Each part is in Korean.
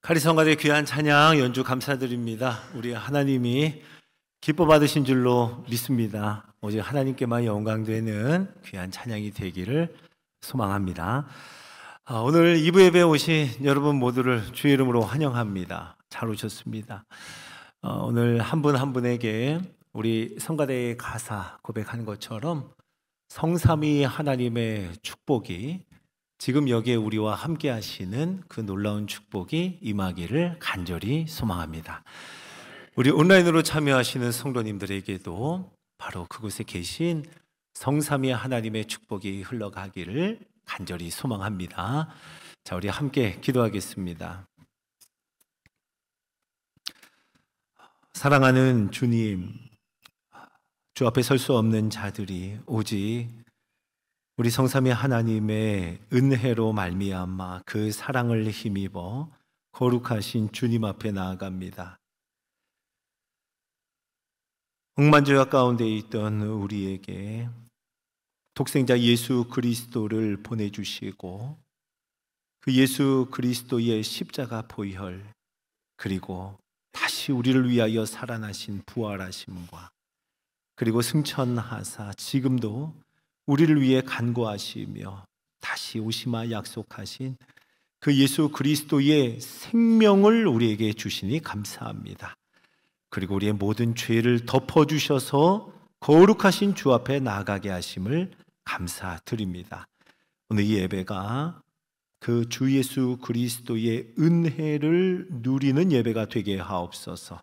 카리성가대 귀한 찬양 연주 감사드립니다. 우리 하나님이 기뻐 받으신 줄로 믿습니다. 오직 하나님께만 영광되는 귀한 찬양이 되기를 소망합니다. 오늘 2부 예배에 오신 여러분 모두를 주의 이름으로 환영합니다. 잘 오셨습니다. 오늘 한 분 한 분에게 우리 성가대의 가사 고백하는 것처럼 성삼위 하나님의 축복이 지금 여기에 우리와 함께 하시는 그 놀라운 축복이 임하기를 간절히 소망합니다. 우리 온라인으로 참여하시는 성도님들에게도 바로 그곳에 계신 성삼위 하나님의 축복이 흘러가기를 간절히 소망합니다. 자, 우리 함께 기도하겠습니다. 사랑하는 주님, 주 앞에 설 수 없는 자들이 오직 우리 성삼위 하나님의 은혜로 말미암아 그 사랑을 힘입어 거룩하신 주님 앞에 나아갑니다. 억만죄악 가운데 있던 우리에게 독생자 예수 그리스도를 보내주시고 그 예수 그리스도의 십자가 보혈, 그리고 다시 우리를 위하여 살아나신 부활하심과 그리고 승천하사 지금도 우리를 위해 간구하시며 다시 오시마 약속하신 그 예수 그리스도의 생명을 우리에게 주시니 감사합니다. 그리고 우리의 모든 죄를 덮어주셔서 거룩하신 주 앞에 나아가게 하심을 감사드립니다. 오늘 이 예배가 그 주 예수 그리스도의 은혜를 누리는 예배가 되게 하옵소서.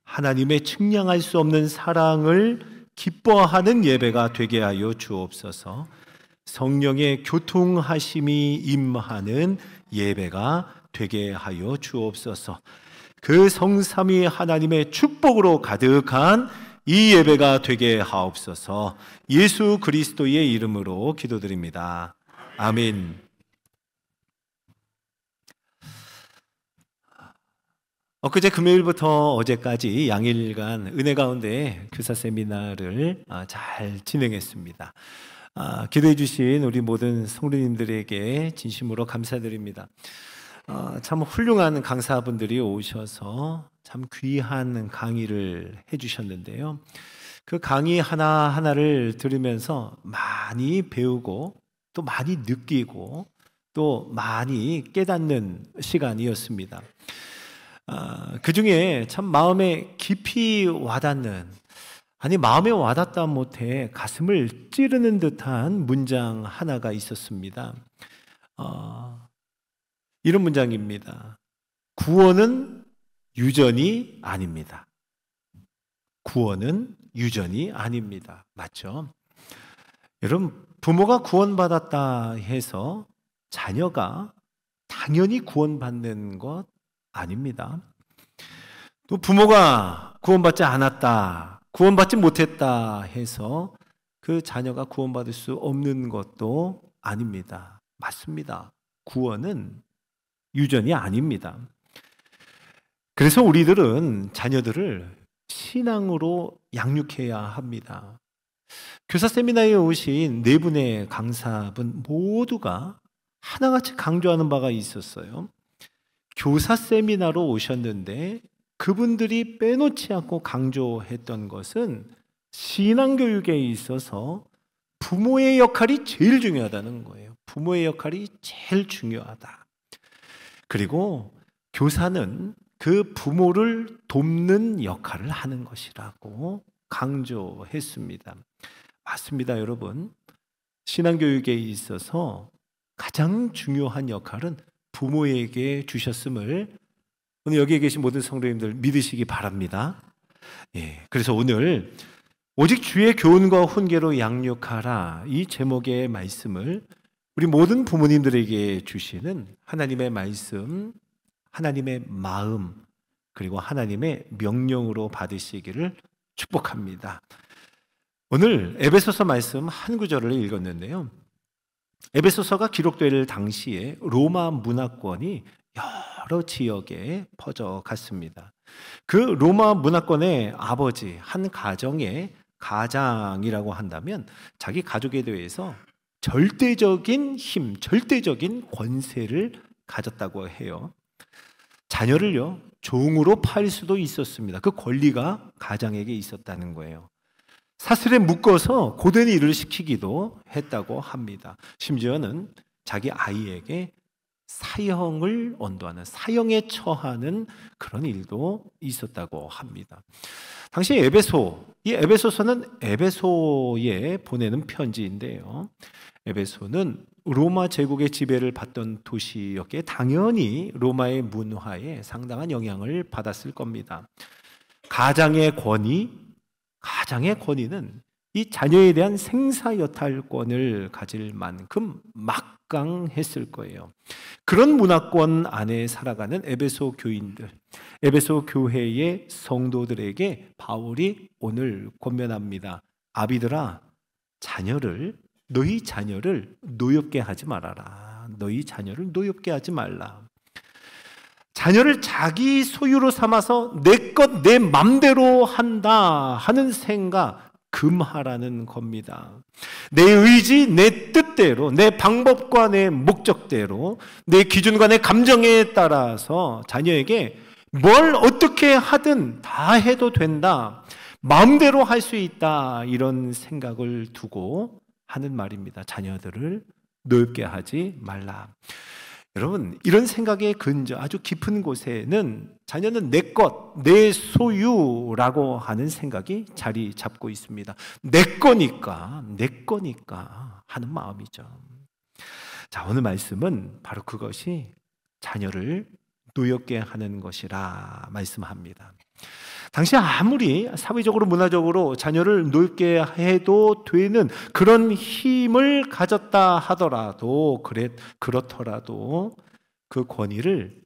하나님의 측량할 수 없는 사랑을 기뻐하는 예배가 되게 하여 주옵소서. 성령의 교통하심이 임하는 예배가 되게 하여 주옵소서. 그 성삼위 하나님의 축복으로 가득한 이 예배가 되게 하옵소서. 예수 그리스도의 이름으로 기도드립니다. 아멘. 엊그제 금요일부터 어제까지 양일간 은혜 가운데 교사 세미나를 잘 진행했습니다. 기도해 주신 우리 모든 성도님들에게 진심으로 감사드립니다. 참 훌륭한 강사분들이 오셔서 참 귀한 강의를 해주셨는데요. 그 강의 하나하나를 들으면서 많이 배우고 또 많이 느끼고 또 많이 깨닫는 시간이었습니다. 그 중에 참 마음에 깊이 와닿는, 아니 마음에 와닿다 못해 가슴을 찌르는 듯한 문장 하나가 있었습니다. 이런 문장입니다. 구원은 유전이 아닙니다. 구원은 유전이 아닙니다. 맞죠? 여러분, 부모가 구원받았다 해서 자녀가 당연히 구원받는 것 아닙니다. 또 부모가 구원받지 않았다, 구원받지 못했다 해서 그 자녀가 구원받을 수 없는 것도 아닙니다. 맞습니다. 구원은 유전이 아닙니다. 그래서 우리들은 자녀들을 신앙으로 양육해야 합니다. 교사 세미나에 오신 네 분의 강사분 모두가 하나같이 강조하는 바가 있었어요. 교사 세미나로 오셨는데 그분들이 빼놓지 않고 강조했던 것은 신앙교육에 있어서 부모의 역할이 제일 중요하다는 거예요. 부모의 역할이 제일 중요하다. 그리고 교사는 그 부모를 돕는 역할을 하는 것이라고 강조했습니다. 맞습니다, 여러분. 신앙교육에 있어서 가장 중요한 역할은 부모에게 주셨음을 오늘 여기에 계신 모든 성도님들 믿으시기 바랍니다. 그래서 오늘 오직 주의 교훈과 훈계로 양육하라, 이 제목의 말씀을 우리 모든 부모님들에게 주시는 하나님의 말씀, 하나님의 마음, 그리고 하나님의 명령으로 받으시기를 축복합니다. 오늘 에베소서 말씀 한 구절을 읽었는데요. 에베소서가 기록될 당시에 로마 문화권이 여러 지역에 퍼져갔습니다. 그 로마 문화권의 아버지, 한 가정의 가장이라고 한다면 자기 가족에 대해서 절대적인 힘, 절대적인 권세를 가졌다고 해요. 자녀를요, 종으로 팔 수도 있었습니다. 그 권리가 가장에게 있었다는 거예요. 사슬에 묶어서 고된 일을 시키기도 했다고 합니다. 심지어는 자기 아이에게 사형을 언도하는, 사형에 처하는 그런 일도 있었다고 합니다. 당시 에베소, 이 에베소서는 에베소에 보내는 편지인데요. 에베소는 로마 제국의 지배를 받던 도시였기에 당연히 로마의 문화에 상당한 영향을 받았을 겁니다. 가장의 권위는 이 자녀에 대한 생사여탈권을 가질 만큼 막강했을 거예요. 그런 문화권 안에 살아가는 에베소 교인들, 에베소 교회의 성도들에게 바울이 오늘 권면합니다. 아비들아, 너희 자녀를 노엽게 하지 말아라. 너희 자녀를 노엽게 하지 말라. 자녀를 자기 소유로 삼아서 내 것, 내 맘대로 한다 하는 생각 금하라는 겁니다. 내 의지, 내 뜻대로, 내 방법과 내 목적대로, 내 기준과 내 감정에 따라서 자녀에게 뭘 어떻게 하든 다 해도 된다, 마음대로 할 수 있다, 이런 생각을 두고 하는 말입니다. 자녀들을 넓게 하지 말라. 여러분, 이런 생각의 근저 아주 깊은 곳에는 자녀는 내 것, 내 소유라고 하는 생각이 자리 잡고 있습니다. 내 거니까 하는 마음이죠. 자, 오늘 말씀은 바로 그것이 자녀를 노엽게 하는 것이라 말씀합니다. 당시 아무리 사회적으로 문화적으로 자녀를 노엽게 해도 되는 그런 힘을 가졌다 하더라도, 그렇더라도 그 권위를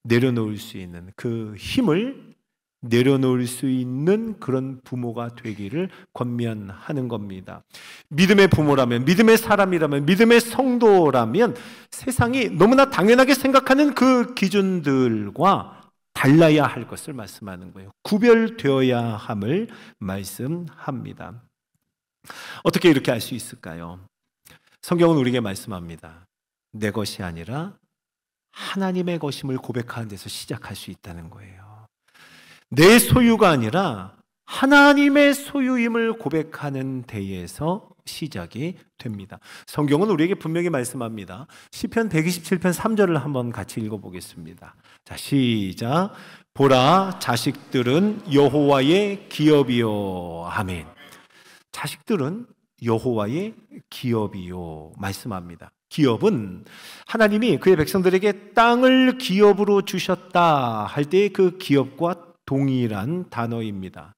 내려놓을 수 있는, 그 힘을 내려놓을 수 있는 그런 부모가 되기를 권면하는 겁니다. 믿음의 부모라면, 믿음의 사람이라면, 믿음의 성도라면 세상이 너무나 당연하게 생각하는 그 기준들과 달라야 할 것을 말씀하는 거예요. 구별되어야 함을 말씀합니다. 어떻게 이렇게 알 수 있을까요? 성경은 우리에게 말씀합니다. 내 것이 아니라 하나님의 것임을 고백하는 데서 시작할 수 있다는 거예요. 내 소유가 아니라 하나님의 소유임을 고백하는 데에서 시작이 됩니다. 성경은 우리에게 분명히 말씀합니다. 시편 127편 3절을 한번 같이 읽어보겠습니다. 자, 시작. 보라, 자식들은 여호와의 기업이요. 아멘. 자식들은 여호와의 기업이요 말씀합니다. 기업은 하나님이 그의 백성들에게 땅을 기업으로 주셨다 할 때의 그 기업과 동일한 단어입니다.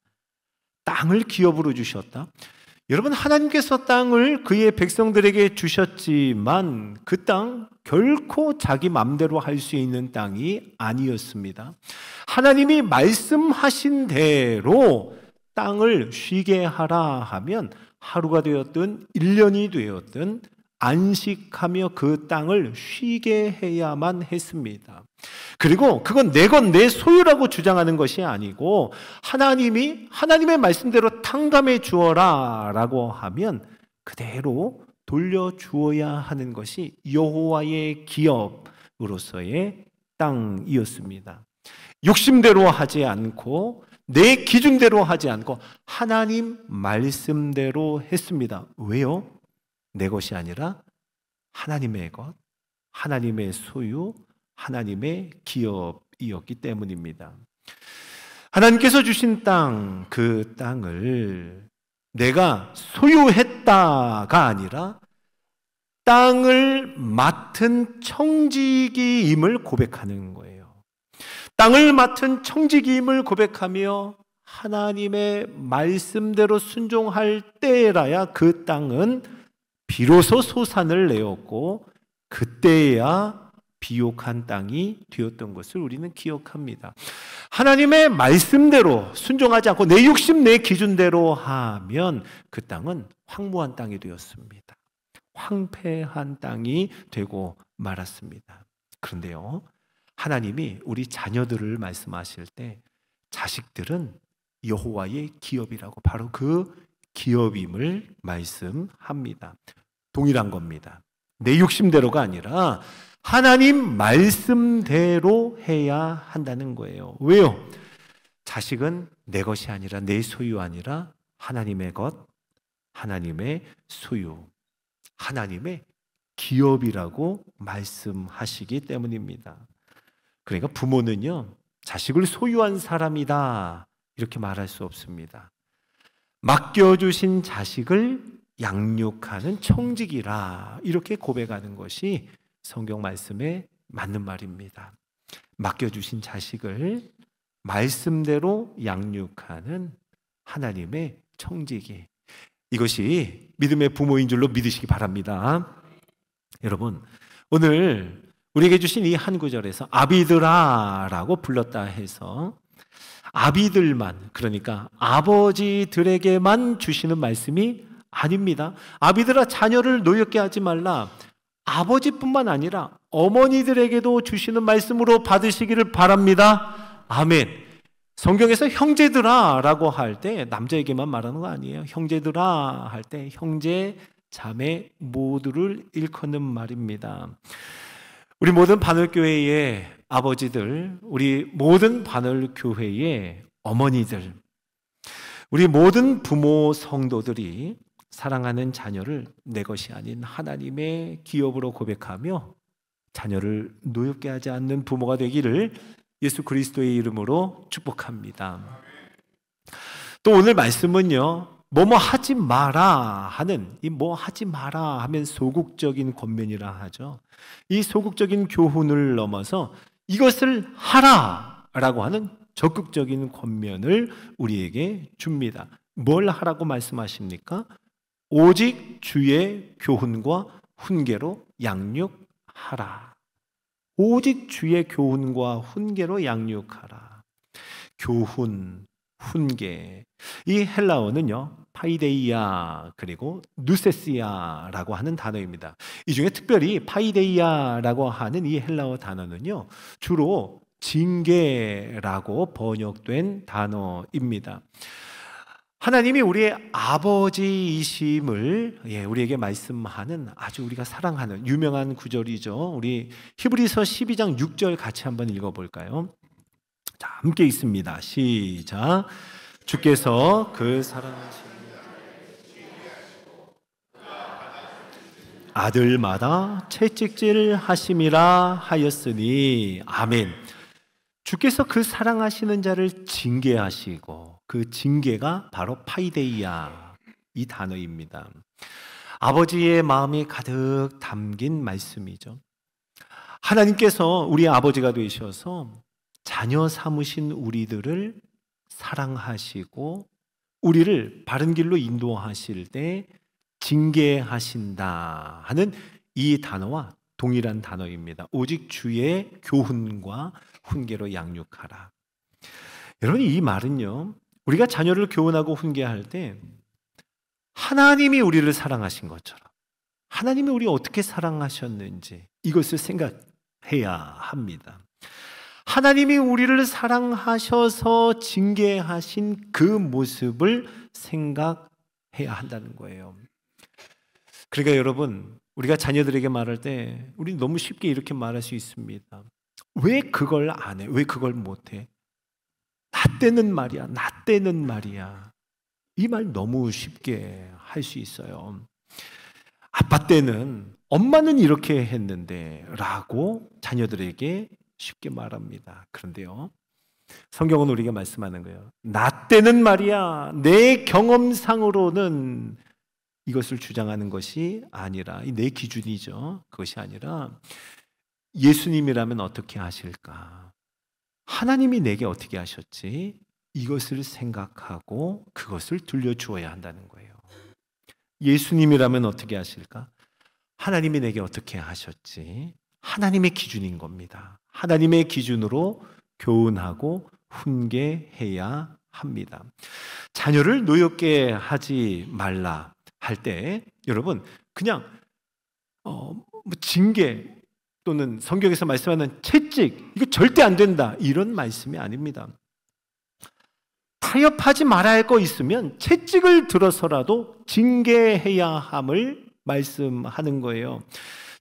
땅을 기업으로 주셨다. 여러분, 하나님께서 땅을 그의 백성들에게 주셨지만 그 땅 결코 자기 마음대로 할 수 있는 땅이 아니었습니다. 하나님이 말씀하신 대로 땅을 쉬게 하라 하면 하루가 되었든 1년이 되었든 안식하며 그 땅을 쉬게 해야만 했습니다. 그리고 그건 내 것, 내 소유라고 주장하는 것이 아니고 하나님이 하나님의 말씀대로 탕감해 주어라 라고 하면 그대로 돌려주어야 하는 것이 여호와의 기업으로서의 땅이었습니다. 욕심대로 하지 않고 내 기준대로 하지 않고 하나님 말씀대로 했습니다. 왜요? 내 것이 아니라 하나님의 것, 하나님의 소유, 하나님의 기업이었기 때문입니다. 하나님께서 주신 땅, 그 땅을 내가 소유했다가 아니라 땅을 맡은 청지기임을 고백하는 거예요. 땅을 맡은 청지기임을 고백하며 하나님의 말씀대로 순종할 때라야 그 땅은 비로소 소산을 내었고 그때야 비옥한 땅이 되었던 것을 우리는 기억합니다. 하나님의 말씀대로 순종하지 않고 내 욕심, 내 기준대로 하면 그 땅은 황무한 땅이 되었습니다. 황폐한 땅이 되고 말았습니다. 그런데요, 하나님이 우리 자녀들을 말씀하실 때 자식들은 여호와의 기업이라고 바로 그 기업임을 말씀합니다. 동일한 겁니다. 내 욕심대로가 아니라 하나님 말씀대로 해야 한다는 거예요. 왜요? 자식은 내 것이 아니라, 내 소유 아니라 하나님의 것, 하나님의 소유, 하나님의 기업이라고 말씀하시기 때문입니다. 그러니까 부모는요, 자식을 소유한 사람이다 이렇게 말할 수 없습니다. 맡겨주신 자식을 양육하는 청직이라 이렇게 고백하는 것이 성경 말씀에 맞는 말입니다. 맡겨주신 자식을 말씀대로 양육하는 하나님의 청지기, 이것이 믿음의 부모인 줄로 믿으시기 바랍니다. 여러분, 오늘 우리에게 주신 이 한 구절에서 아비들아라고 불렀다 해서 아비들만, 그러니까 아버지들에게만 주시는 말씀이 아닙니다. 아비들아, 자녀를 노엽게 하지 말라. 아버지뿐만 아니라 어머니들에게도 주시는 말씀으로 받으시기를 바랍니다. 아멘. 성경에서 형제들아 라고 할 때 남자에게만 말하는 거 아니에요. 형제들아 할 때 형제, 자매 모두를 일컫는 말입니다. 우리 모든 바늘교회의 아버지들, 우리 모든 바늘교회의 어머니들, 우리 모든 부모 성도들이 사랑하는 자녀를 내 것이 아닌 하나님의 기업으로 고백하며 자녀를 노엽게 하지 않는 부모가 되기를 예수 그리스도의 이름으로 축복합니다. 또 오늘 말씀은요, 뭐뭐 하지 마라 하는, 이 뭐 하지 마라 하면 소극적인 권면이라 하죠. 이 소극적인 교훈을 넘어서 이것을 하라 라고 하는 적극적인 권면을 우리에게 줍니다. 뭘 하라고 말씀하십니까? 오직 주의 교훈과 훈계로 양육하라. 오직 주의 교훈과 훈계로 양육하라. 교훈, 훈계, 이 헬라어는요 파이데이아 그리고 누세시아라고 하는 단어입니다. 이 중에 특별히 파이데이아라고 하는 이 헬라어 단어는요 주로 징계라고 번역된 단어입니다. 하나님이 우리의 아버지이심을 우리에게 말씀하는 아주 우리가 사랑하는 유명한 구절이죠. 우리 히브리서 12장 6절 같이 한번 읽어볼까요? 자, 함께 읽습니다. 시작. 주께서 그 사랑하신 아들마다 채찍질 하심이라 하였으니 아멘. 주께서 그 사랑하시는 자를 징계하시고, 그 징계가 바로 파이데이아 이 단어입니다. 아버지의 마음이 가득 담긴 말씀이죠. 하나님께서 우리 아버지가 되셔서 자녀 삼으신 우리들을 사랑하시고 우리를 바른 길로 인도하실 때 징계하신다 하는 이 단어와 동일한 단어입니다. 오직 주의 교훈과 훈계로 양육하라. 여러분, 이 말은요, 우리가 자녀를 교훈하고 훈계할 때 하나님이 우리를 사랑하신 것처럼 하나님이 우리 어떻게 사랑하셨는지 이것을 생각해야 합니다. 하나님이 우리를 사랑하셔서 징계하신 그 모습을 생각해야 한다는 거예요. 그러니까 여러분, 우리가 자녀들에게 말할 때 우리 너무 쉽게 이렇게 말할 수 있습니다. 왜 그걸 안 해? 왜 그걸 못 해? 나 때는 말이야. 나 때는 말이야. 이 말 너무 쉽게 할 수 있어요. 아빠 때는, 엄마는 이렇게 했는데 라고 자녀들에게 쉽게 말합니다. 그런데요, 성경은 우리가 말씀하는 거예요. 나 때는 말이야. 내 경험상으로는 이것을 주장하는 것이 아니라, 내 기준이죠. 그것이 아니라 예수님이라면 어떻게 하실까? 하나님이 내게 어떻게 하셨지? 이것을 생각하고 그것을 들려주어야 한다는 거예요. 예수님이라면 어떻게 하실까? 하나님이 내게 어떻게 하셨지? 하나님의 기준인 겁니다. 하나님의 기준으로 교훈하고 훈계해야 합니다. 자녀를 노엽게 하지 말라 할 때 여러분, 그냥 징계 또는 성경에서 말씀하는 채찍, 이거 절대 안 된다 이런 말씀이 아닙니다. 타협하지 말아야 할 거 있으면 채찍을 들어서라도 징계해야 함을 말씀하는 거예요.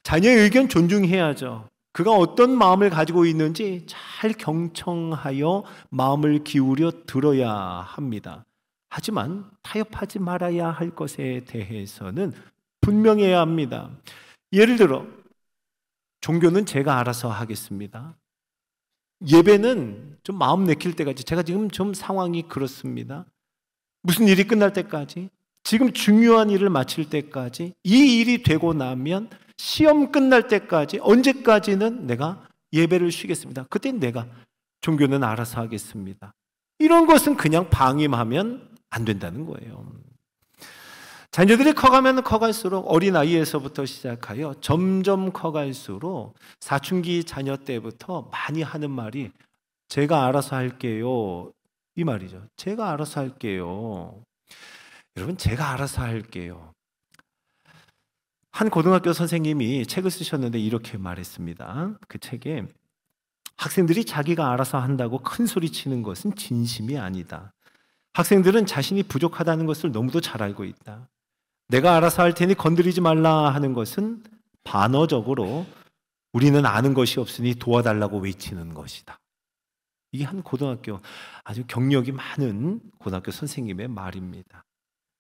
자녀의 의견 존중해야죠. 그가 어떤 마음을 가지고 있는지 잘 경청하여 마음을 기울여 들어야 합니다. 하지만 타협하지 말아야 할 것에 대해서는 분명해야 합니다. 예를 들어 종교는 제가 알아서 하겠습니다. 예배는 좀 마음 내킬 때까지, 제가 지금 좀 상황이 그렇습니다. 무슨 일이 끝날 때까지, 지금 중요한 일을 마칠 때까지, 이 일이 되고 나면 시험 끝날 때까지, 언제까지는 내가 예배를 쉬겠습니다. 그땐 내가 종교는 알아서 하겠습니다. 이런 것은 그냥 방임하면 안 된다는 거예요. 자녀들이 커가면 커갈수록, 어린아이에서부터 시작하여 점점 커갈수록 사춘기 자녀 때부터 많이 하는 말이 제가 알아서 할게요, 이 말이죠. 제가 알아서 할게요. 여러분, 제가 알아서 할게요. 한 고등학교 선생님이 책을 쓰셨는데 이렇게 말했습니다. 그 책에 학생들이 자기가 알아서 한다고 큰 소리 치는 것은 진심이 아니다. 학생들은 자신이 부족하다는 것을 너무도 잘 알고 있다. 내가 알아서 할 테니 건드리지 말라 하는 것은 반어적으로 우리는 아는 것이 없으니 도와달라고 외치는 것이다. 이게 한 고등학교, 아주 경력이 많은 고등학교 선생님의 말입니다.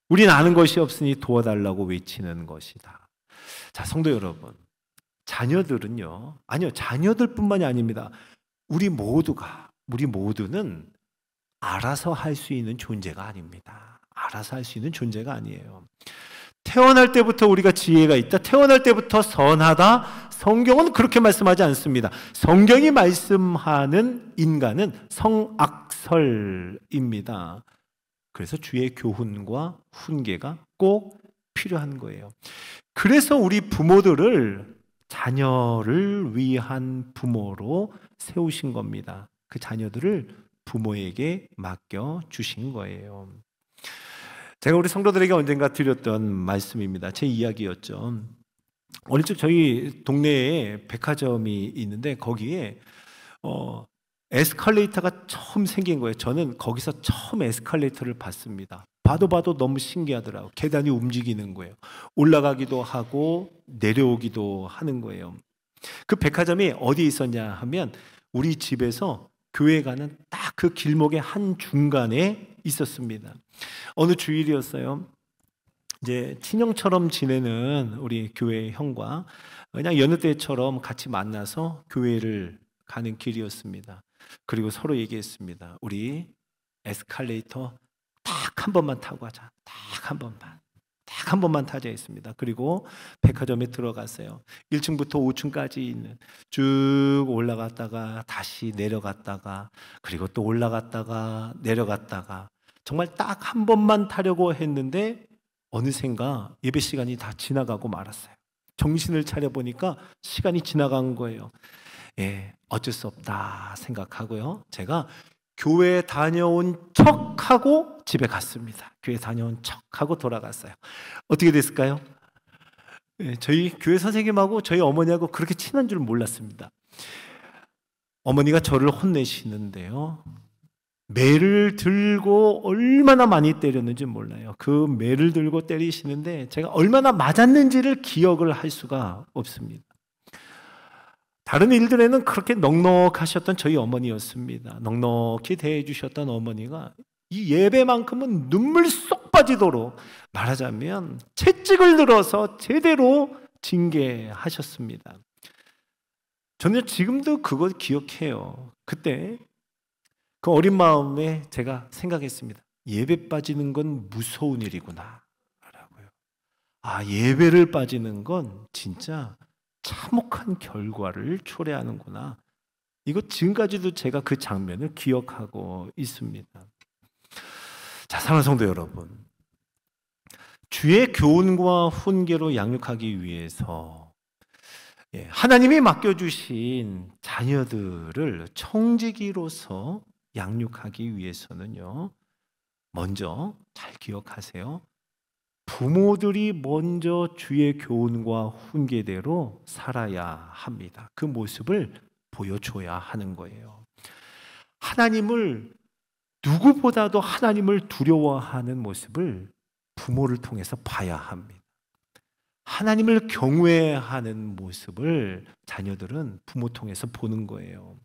우리는 아는 것이 없으니 도와달라고 외치는 것이다. 자, 성도 여러분, 자녀들은요, 아니요, 자녀들뿐만이 아닙니다. 우리 모두는 알아서 할 수 있는 존재가 아닙니다. 알아서 할 수 있는 존재가 아니에요. 태어날 때부터 우리가 지혜가 있다, 태어날 때부터 선하다, 성경은 그렇게 말씀하지 않습니다. 성경이 말씀하는 인간은 성악설입니다. 그래서 주의 교훈과 훈계가 꼭 필요한 거예요. 그래서 우리 부모들을 자녀를 위한 부모로 세우신 겁니다. 그 자녀들을 부모에게 맡겨 주신 거예요. 제가 우리 성도들에게 언젠가 드렸던 말씀입니다. 제 이야기였죠. 어릴 적 저희 동네에 백화점이 있는데 거기에 에스컬레이터가 처음 생긴 거예요. 저는 거기서 처음 에스컬레이터를 봤습니다. 봐도 너무 신기하더라고요. 계단이 움직이는 거예요. 올라가기도 하고 내려오기도 하는 거예요. 그 백화점이 어디에 있었냐 하면 우리 집에서 교회 가는 딱 그 길목의 한 중간에 있었습니다. 어느 주일이었어요. 이제 친형처럼 지내는 우리 교회 형과 그냥 여느 때처럼 같이 만나서 교회를 가는 길이었습니다. 그리고 서로 얘기했습니다. 우리 에스컬레이터 딱 한 번만 타고 가자. 딱 한 번만 타자 했습니다. 그리고 백화점에 들어갔어요. 1층부터 5층까지 있는, 쭉 올라갔다가 다시 내려갔다가, 그리고 또 올라갔다가 내려갔다가, 정말 딱 한 번만 타려고 했는데 어느샌가 예배 시간이 다 지나가고 말았어요. 정신을 차려보니까 시간이 지나간 거예요. 어쩔 수 없다 생각하고요, 제가 교회 다녀온 척하고 집에 갔습니다. 교회 다녀온 척하고 돌아갔어요. 어떻게 됐을까요? 저희 교회 선생님하고 저희 어머니하고 그렇게 친한 줄 몰랐습니다. 어머니가 저를 혼내시는데요, 매를 들고 얼마나 많이 때렸는지 몰라요. 그 매를 들고 때리시는데 제가 얼마나 맞았는지를 기억을 할 수가 없습니다. 다른 일들에는 그렇게 넉넉하셨던 저희 어머니였습니다. 넉넉히 대해주셨던 어머니가 이 예배만큼은 눈물 쏙 빠지도록, 말하자면 채찍을 들어서 제대로 징계하셨습니다. 저는 지금도 그걸 기억해요. 그때 그 어린 마음에 제가 생각했습니다. 예배 빠지는 건 무서운 일이구나 라고요. 예배를 빠지는 건 진짜 참혹한 결과를 초래하는구나. 이거 지금까지도 제가 그 장면을 기억하고 있습니다. 자, 사랑하는 성도 여러분, 주의 교훈과 훈계로 양육하기 위해서 하나님이 맡겨주신 자녀들을 청지기로서 양육하기 위해서는요, 먼저 잘 기억하세요. 부모들이 먼저 주의 교훈과 훈계대로 살아야 합니다. 그 모습을 보여줘야 하는 거예요. 누구보다도 하나님을 두려워하는 모습을 부모를 통해서 봐야 합니다. 하나님을 경외하는 모습을 자녀들은 부모 통해서 보는 거예요.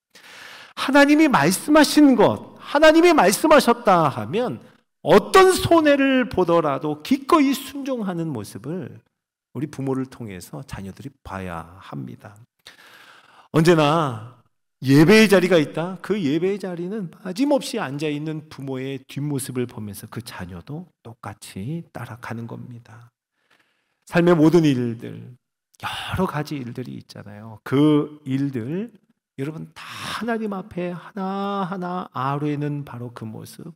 하나님이 말씀하신 것, 하나님이 말씀하셨다 하면 어떤 손해를 보더라도 기꺼이 순종하는 모습을 우리 부모를 통해서 자녀들이 봐야 합니다. 언제나 예배의 자리가 있다. 그 예배의 자리는 빠짐없이 앉아있는 부모의 뒷모습을 보면서 그 자녀도 똑같이 따라가는 겁니다. 삶의 모든 일들, 여러 가지 일들이 있잖아요. 그 일들, 여러분 다 하나님 앞에 하나하나 아뢰는 바로 그 모습,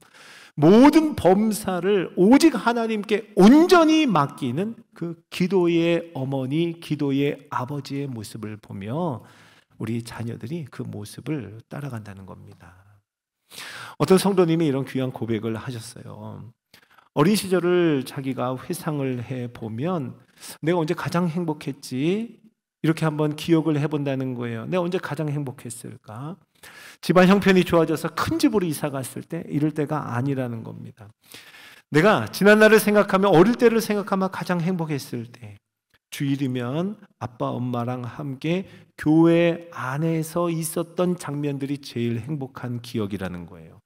모든 범사를 오직 하나님께 온전히 맡기는 그 기도의 어머니, 기도의 아버지의 모습을 보며 우리 자녀들이 그 모습을 따라간다는 겁니다. 어떤 성도님이 이런 귀한 고백을 하셨어요. 어린 시절을 자기가 회상을 해보면 내가 언제 가장 행복했지? 이렇게 한번 기억을 해본다는 거예요. 내가 언제 가장 행복했을까? 집안 형편이 좋아져서 큰 집으로 이사 갔을 때 이럴 때가 아니라는 겁니다. 내가 지난 날을 생각하면, 어릴 때를 생각하면 가장 행복했을 때, 주일이면 아빠 엄마랑 함께 교회 안에서 있었던 장면들이 제일 행복한 기억이라는 거예요.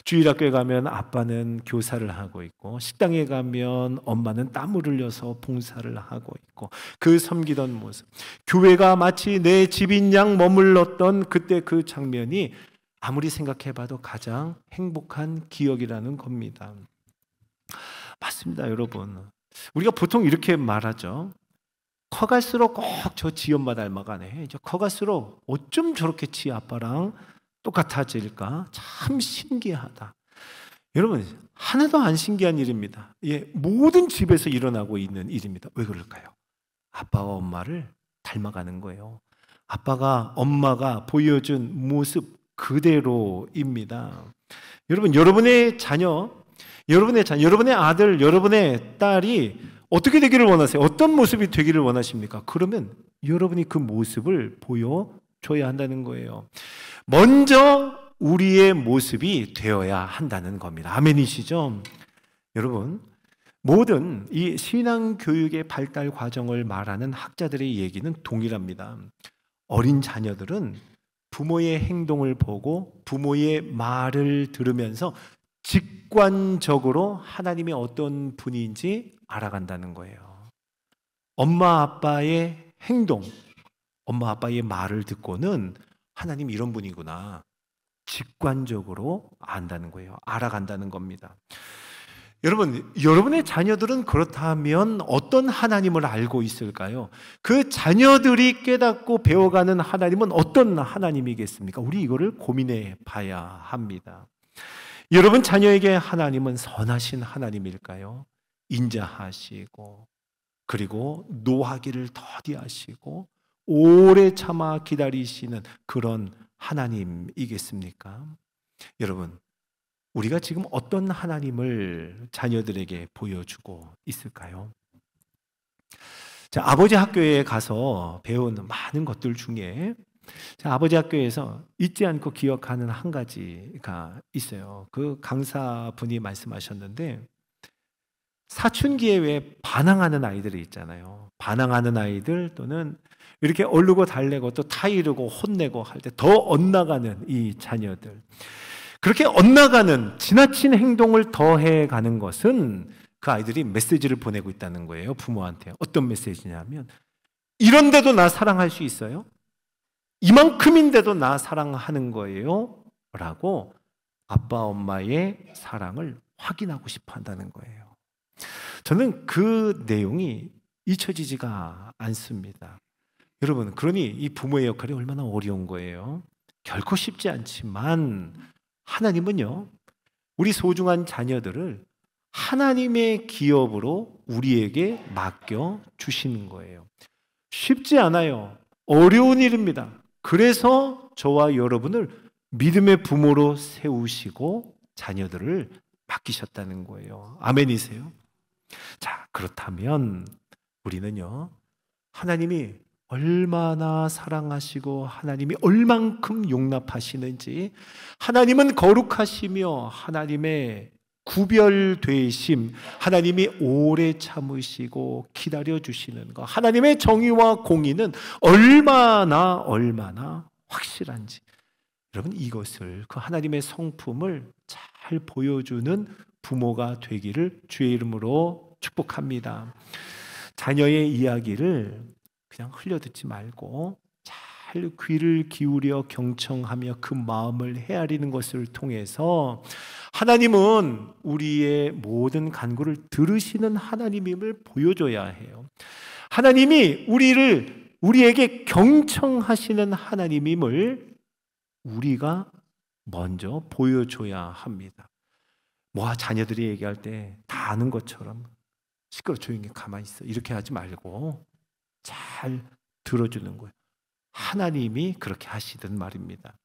주일학교에 가면 아빠는 교사를 하고 있고, 식당에 가면 엄마는 땀을 흘려서 봉사를 하고 있고, 그 섬기던 모습, 교회가 마치 내 집인 양 머물렀던 그때 그 장면이 아무리 생각해봐도 가장 행복한 기억이라는 겁니다. 맞습니다, 여러분. 우리가 보통 이렇게 말하죠. 커갈수록 꼭 저 지 엄마 닮아가네. 이제 커갈수록 어쩜 저렇게 지 아빠랑 똑같아질까? 참 신기하다. 여러분, 하나도 안 신기한 일입니다. 예, 모든 집에서 일어나고 있는 일입니다. 왜 그럴까요? 아빠와 엄마를 닮아가는 거예요. 아빠가, 엄마가 보여준 모습 그대로입니다. 여러분, 여러분의 자녀, 여러분의 아들, 여러분의 딸이 어떻게 되기를 원하세요? 어떤 모습이 되기를 원하십니까? 그러면 여러분이 그 모습을 보여줘야 한다는 거예요. 먼저 우리의 모습이 되어야 한다는 겁니다. 아멘이시죠? 여러분, 모든 이 신앙교육의 발달 과정을 말하는 학자들의 얘기는 동일합니다. 어린 자녀들은 부모의 행동을 보고 부모의 말을 들으면서 직관적으로 하나님이 어떤 분인지 알아간다는 거예요. 엄마 아빠의 행동, 엄마 아빠의 말을 듣고는 하나님이 이런 분이구나, 직관적으로 안다는 거예요. 알아간다는 겁니다. 여러분, 여러분의 자녀들은 그렇다면 어떤 하나님을 알고 있을까요? 그 자녀들이 깨닫고 배워가는 하나님은 어떤 하나님이겠습니까? 우리 이거를 고민해 봐야 합니다. 여러분 자녀에게 하나님은 선하신 하나님일까요? 인자하시고, 그리고 노하기를 더디하시고 오래 참아 기다리시는 그런 하나님이겠습니까? 여러분, 우리가 지금 어떤 하나님을 자녀들에게 보여주고 있을까요? 자, 아버지 학교에 가서 배운 많은 것들 중에 아버지 학교에서 잊지 않고 기억하는 한 가지가 있어요. 그 강사분이 말씀하셨는데, 사춘기에 왜 반항하는 아이들이 있잖아요. 반항하는 아이들, 또는 이렇게 얼르고 달래고 또 타이르고 혼내고 할 때 더 엇나가는 이 자녀들, 그렇게 엇나가는 지나친 행동을 더해가는 것은 그 아이들이 메시지를 보내고 있다는 거예요. 부모한테. 어떤 메시지냐면, 이런데도 나 사랑할 수 있어요? 이만큼인데도 나 사랑하는 거예요? 라고 아빠 엄마의 사랑을 확인하고 싶어 한다는 거예요. 저는 그 내용이 잊혀지지가 않습니다. 여러분, 그러니 이 부모의 역할이 얼마나 어려운 거예요. 결코 쉽지 않지만 하나님은요, 우리 소중한 자녀들을 하나님의 기업으로 우리에게 맡겨 주시는 거예요. 쉽지 않아요. 어려운 일입니다. 그래서 저와 여러분을 믿음의 부모로 세우시고 자녀들을 맡기셨다는 거예요. 아멘이세요? 자, 그렇다면 우리는요, 하나님이 얼마나 사랑하시고 하나님이 얼만큼 용납하시는지, 하나님은 거룩하시며 하나님의 구별되심, 하나님이 오래 참으시고 기다려주시는 것, 하나님의 정의와 공의는 얼마나 확실한지, 여러분 이것을, 그 하나님의 성품을 잘 보여주는 부모가 되기를 주의 이름으로 축복합니다. 자녀의 이야기를 그냥 흘려듣지 말고 잘 귀를 기울여 경청하며 그 마음을 헤아리는 것을 통해서 하나님은 우리의 모든 간구를 들으시는 하나님임을 보여줘야 해요. 하나님이 우리에게 경청하시는 하나님임을 우리가 먼저 보여줘야 합니다. 자녀들이 얘기할 때 다 아는 것처럼 시끄러 조용히 가만히 있어 이렇게 하지 말고 잘 들어주는 거예요. 하나님이 그렇게 하시던 말입니다.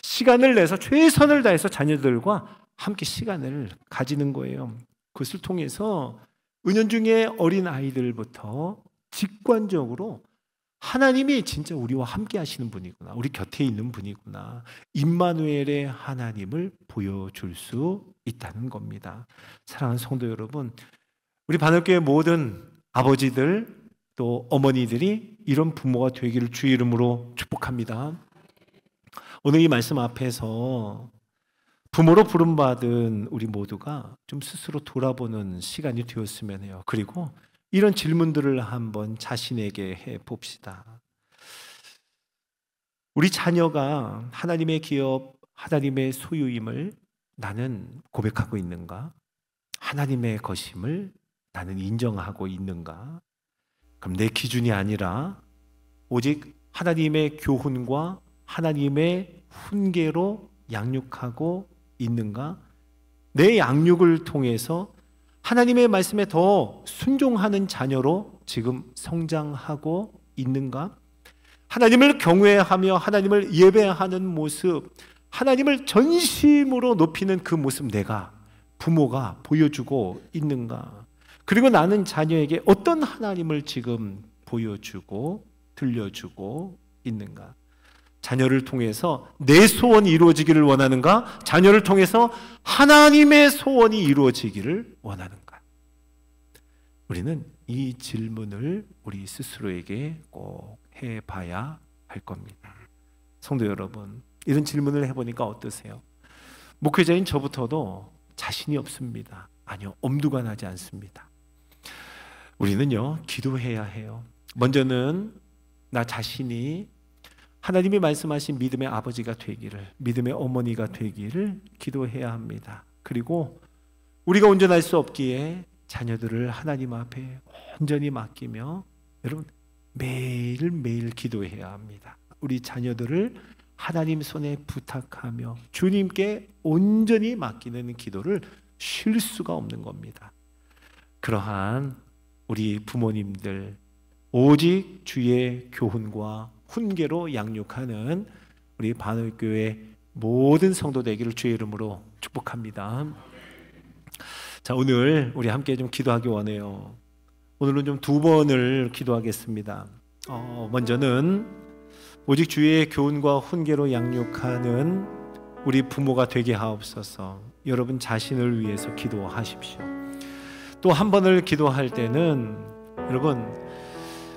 시간을 내서 최선을 다해서 자녀들과 함께 시간을 가지는 거예요. 그것을 통해서 은연중에 어린 아이들부터 직관적으로 하나님이 진짜 우리와 함께 하시는 분이구나, 우리 곁에 있는 분이구나, 임마누엘의 하나님을 보여줄 수 있다는 겁니다. 사랑하는 성도 여러분, 우리 바늘교회 모든 아버지들 또 어머니들이 이런 부모가 되기를 주의 이름으로 축복합니다. 오늘 이 말씀 앞에서 부모로 부름받은 우리 모두가 좀 스스로 돌아보는 시간이 되었으면 해요. 그리고 이런 질문들을 한번 자신에게 해봅시다. 우리 자녀가 하나님의 기업, 하나님의 소유임을 나는 고백하고 있는가? 하나님의 것임을 나는 인정하고 있는가? 그럼 내 기준이 아니라 오직 하나님의 교훈과 하나님의 훈계로 양육하고 있는가? 내 양육을 통해서 하나님의 말씀에 더 순종하는 자녀로 지금 성장하고 있는가? 하나님을 경외하며 하나님을 예배하는 모습, 하나님을 전심으로 높이는 그 모습 내가 부모가 보여주고 있는가? 그리고 나는 자녀에게 어떤 하나님을 지금 보여주고 들려주고 있는가? 자녀를 통해서 내 소원이 이루어지기를 원하는가? 자녀를 통해서 하나님의 소원이 이루어지기를 원하는가? 우리는 이 질문을 우리 스스로에게 꼭 해봐야 할 겁니다. 성도 여러분, 이런 질문을 해보니까 어떠세요? 목회자인 저부터도 자신이 없습니다. 아니요, 엄두가 나지 않습니다. 우리는요, 기도해야 해요. 먼저는 나 자신이 하나님이 말씀하신 믿음의 아버지가 되기를, 믿음의 어머니가 되기를 기도해야 합니다. 그리고 우리가 온전할 수 없기에 자녀들을 하나님 앞에 온전히 맡기며 여러분 매일매일 기도해야 합니다. 우리 자녀들을 하나님 손에 부탁하며 주님께 온전히 맡기는 기도를 쉴 수가 없는 겁니다. 그러한 우리 부모님들, 오직 주의 교훈과 훈계로 양육하는 우리 바늘교회 모든 성도 되기를 주의 이름으로 축복합니다. 자, 오늘 우리 함께 좀 기도하기 원해요. 오늘은 좀 2번을 기도하겠습니다. 먼저는 오직 주의 교훈과 훈계로 양육하는 우리 부모가 되게 하옵소서. 여러분 자신을 위해서 기도하십시오. 또 한 번을 기도할 때는 여러분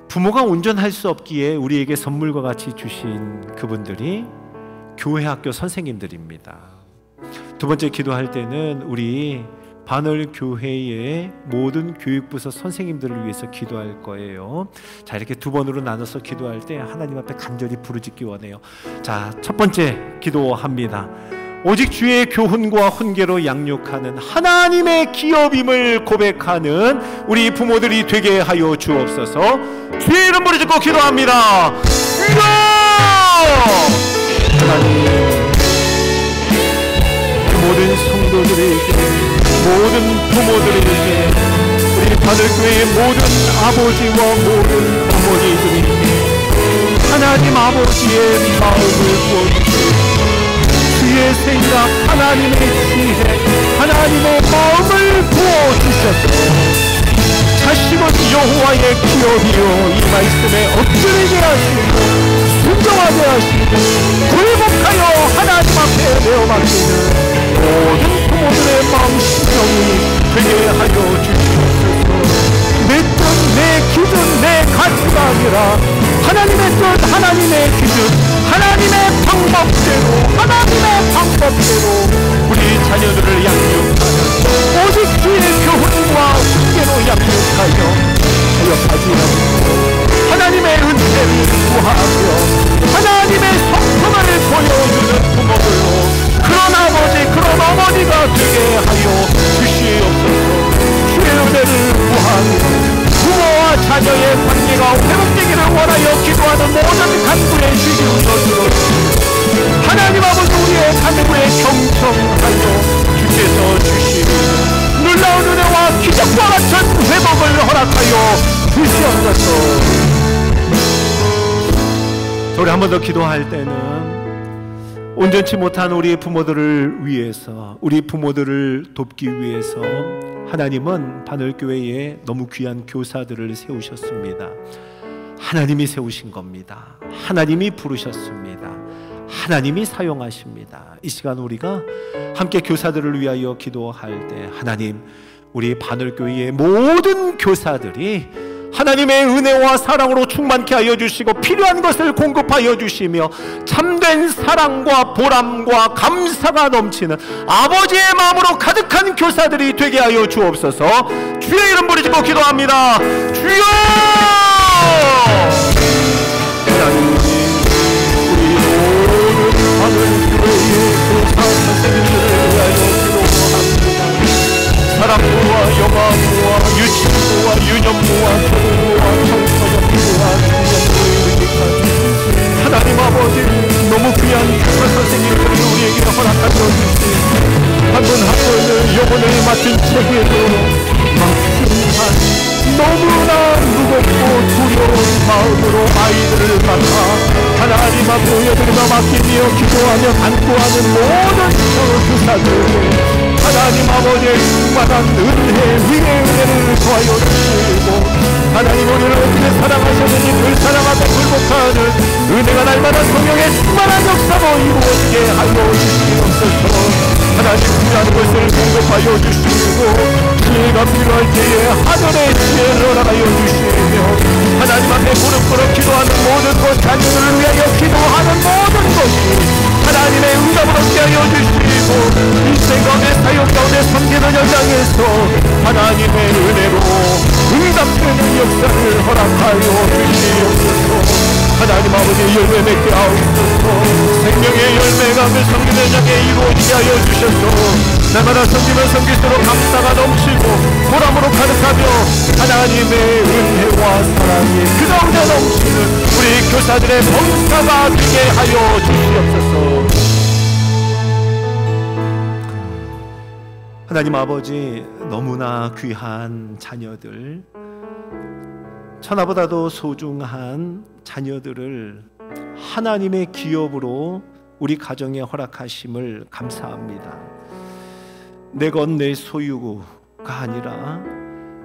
부모가 온전할 수 없기에 우리에게 선물과 같이 주신 그분들이 교회 학교 선생님들입니다. 2번째 기도할 때는 우리 바늘교회의 모든 교육부서 선생님들을 위해서 기도할 거예요. 자, 이렇게 2번으로 나눠서 기도할 때 하나님 앞에 간절히 부르짖기 원해요. 자, 첫 번째 기도합니다. 오직 주의 교훈과 훈계로 양육하는 하나님의 기업임을 고백하는 우리 부모들이 되게 하여 주옵소서. 주의 이름 부르짖고 기도합니다. 하나님, 모든 성도들에게, 모든 부모들에게, 우리 바늘교회의 모든 아버지와 모든 어머니들에게 하나님 아버지의 마음을 부어주시옵소서. 주의 생각, 하나님의 지혜, 하나님의 마음을 부어주셔서 자식은 여호와의 기업이요 이 말씀에 엎드리게 하시고 순종하게 하시고 굴복하여 하나님 앞에 내어 맡기는 모든 부모들의 마음 성경이 되게 하여 주시옵소서. 내 뜻, 내 기준, 내 가치가 아니라 하나님의 뜻, 하나님의 기준, 하나님의 방법대로 우리 자녀들을 양육하는, 오직 주의 교훈과 훈계로 양육하여 사역하지요. 하나님의 은혜를 구하며 하나님의 성품을 보여주는 부모들로, 그런 아버지, 그런 어머니가 되게 하여 주시옵소서. 주의 은혜를 구하며 부모와 자녀의 관계가 회복되기를 원하여 기도하는 모든 간구의 주기로 들어주시고, 하나님 아버지, 우리의 간구에 경청하여 주께서 주시는 놀라운 은혜와 기적과 같은 회복을 허락하여 주시옵소서. 우리 한 번 더 기도할 때는 온전치 못한 우리 부모들을 위해서, 우리 부모들을 돕기 위해서 하나님은 바늘교회에 너무 귀한 교사들을 세우셨습니다. 하나님이 세우신 겁니다. 하나님이 부르셨습니다. 하나님이 사용하십니다. 이 시간 우리가 함께 교사들을 위하여 기도할 때, 하나님, 우리 바늘교회의 모든 교사들이 하나님의 은혜와 사랑으로 충만케 하여 주시고 필요한 것을 공급하여 주시며 참된 사랑과 보람과 감사가 넘치는 아버지의 마음으로 가득한 교사들이 되게 하여 주옵소서. 주의 이름 부르짖고 기도합니다. 주여! 하나님, 우리 모든 바늘교회의 교사 선생님들을 위하여 기도합니다. 사랑부와 영화부와 유치부와 유년부와 교부와 청소년부와 중년부에 이르기까지 하나님 아버지, 너무 귀한 교사 선생님들을 우리에게 허락하여 주시고 한 분 한 분을 영혼을 맡은 책에도 막중한 너무나 무겁고 두려운 마음으로 아이들을 맡아 하나님 앞에 예배를 맡기며 기도하며 간구하는 모든 교사들, 하나님 아버지의 충만한 은혜 위에 은혜를 더하여 주시고, 하나님 우리를 어떻게 사랑하셨는지 늘 사랑하며 굴복하는 은혜가 날마다 성령의 충만한 역사로 이루어지게 하여 주시옵소서. 하나님 필요한 것을 공급하여 주시고 지혜가 필요할 때에 하늘의 지혜를 허락하여 주시며 하나님 앞에 무릎 꿇어 기도하는 모든 것, 자녀들을 위하여 기도하는 모든 것이 하나님의 응답을 얻게 하여 주시고 인생 가운데 사역 가운데 섬기는 현장에서 하나님의 은혜로 응답되는 역사를 허락하여 주시옵소서. 하나님 아버지, 열매 맺게 하옵소서. 생명의 열매가 그 섬기는 현장에 이루어지게 하여 주셔서 날마다 섬기면 섬길수록 감사가 넘치고 보람으로 가득하며 하나님의 은혜와 사랑이 그 가운데 넘치는 우리 교사들의 봉사가 되게 하여 주시옵소서. 하나님 아버지, 너무나 귀한 자녀들, 천하보다도 소중한 자녀들을 하나님의 기업으로 우리 가정에 허락하심을 감사합니다. 내 것 내 소유가 아니라,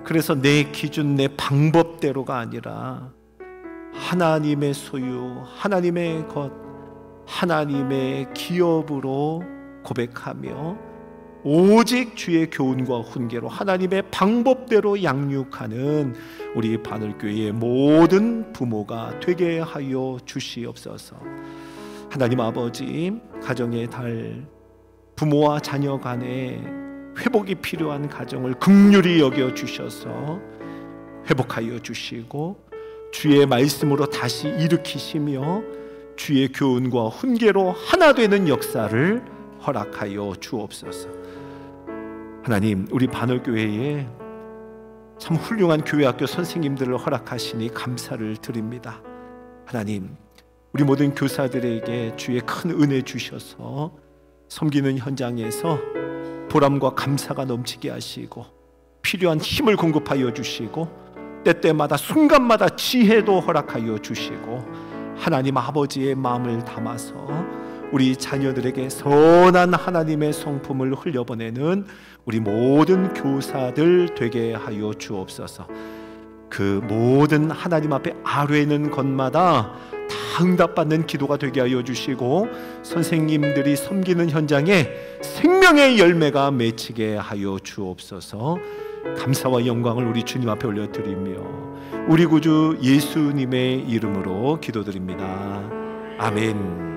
그래서 내 기준 내 방법대로가 아니라 하나님의 소유, 하나님의 것, 하나님의 기업으로 고백하며 오직 주의 교훈과 훈계로 하나님의 방법대로 양육하는 우리 바늘교회의 모든 부모가 되게 하여 주시옵소서. 하나님 아버지, 가정의 달, 부모와 자녀 간에 회복이 필요한 가정을 긍휼히 여겨 주셔서 회복하여 주시고 주의 말씀으로 다시 일으키시며 주의 교훈과 훈계로 하나 되는 역사를 허락하여 주옵소서. 하나님, 우리 바늘교회에 참 훌륭한 교회학교 선생님들을 허락하시니 감사를 드립니다. 하나님, 우리 모든 교사들에게 주의 큰 은혜 주셔서 섬기는 현장에서 보람과 감사가 넘치게 하시고 필요한 힘을 공급하여 주시고 때때마다 순간마다 지혜도 허락하여 주시고 하나님 아버지의 마음을 담아서 우리 자녀들에게 선한 하나님의 성품을 흘려보내는 우리 모든 교사들 되게 하여 주옵소서. 그 모든 하나님 앞에 아뢰는 것마다 다 응답받는 기도가 되게 하여 주시고 선생님들이 섬기는 현장에 생명의 열매가 맺히게 하여 주옵소서. 감사와 영광을 우리 주님 앞에 올려드리며 우리 구주 예수님의 이름으로 기도드립니다. 아멘.